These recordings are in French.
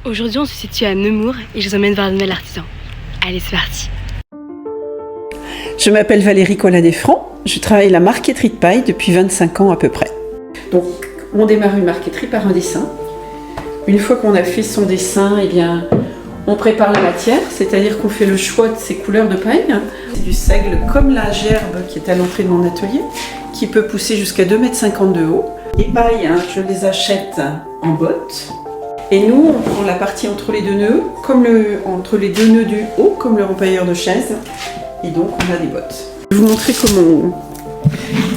Aujourd'hui, on se situe à Nemours et je vous emmène voir le nouvel artisan. Allez, c'est parti. Je m'appelle Valérie Collat-Desfrancs, je travaille la marqueterie de paille depuis 25 ans à peu près. Donc, on démarre une marqueterie par un dessin. Une fois qu'on a fait son dessin, eh bien, on prépare la matière, c'est-à-dire qu'on fait le choix de ses couleurs de paille. C'est du seigle comme la gerbe qui est à l'entrée de mon atelier, qui peut pousser jusqu'à 2,50 m de haut. Les pailles, je les achète en bottes. Et nous, on prend la partie entre les deux nœuds, entre les deux nœuds du haut, comme le rempailleur de chaise. Et donc, on a des bottes. Je vais vous montrer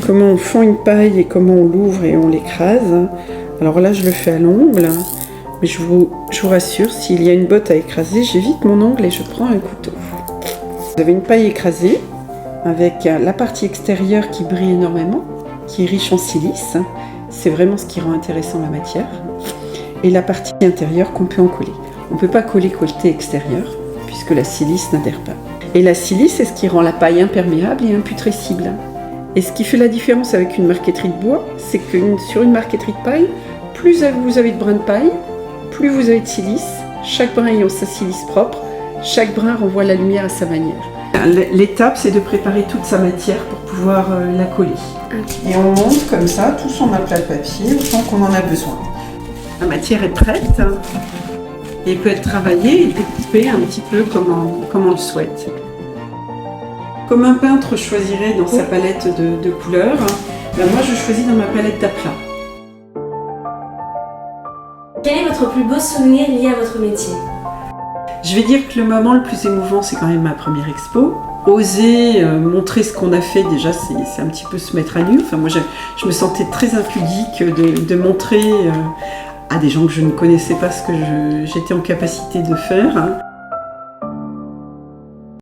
comment on fend une paille et comment on l'ouvre et on l'écrase. Alors là, je le fais à l'ongle. Mais je vous rassure, s'il y a une botte à écraser, j'évite mon ongle et je prends un couteau. Vous avez une paille écrasée avec la partie extérieure qui brille énormément, qui est riche en silice. C'est vraiment ce qui rend intéressant la matière. Et la partie intérieure qu'on peut en coller. On ne peut pas coller côté extérieur puisque la silice n'adhère pas. Et la silice, c'est ce qui rend la paille imperméable et imputrescible. Et ce qui fait la différence avec une marqueterie de bois, c'est que sur une marqueterie de paille, plus vous avez de brins de paille, plus vous avez de silice. Chaque brin ayant sa silice propre, chaque brin renvoie la lumière à sa manière. L'étape, c'est de préparer toute sa matière pour pouvoir la coller. Et on monte comme ça, tout son aplat de papier, autant qu'on en a besoin. La matière est prête et peut être travaillée et découpée un petit peu comme on le souhaite. Comme un peintre choisirait dans sa palette de couleurs, moi je choisis dans ma palette d'aplats. Quel est votre plus beau souvenir lié à votre métier? Je vais dire que le moment le plus émouvant, c'est quand même ma première expo. Oser montrer ce qu'on a fait, déjà, c'est un petit peu se mettre à nu. Enfin, moi, je me sentais très impudique de montrer à des gens que je ne connaissais pas ce que j'étais en capacité de faire.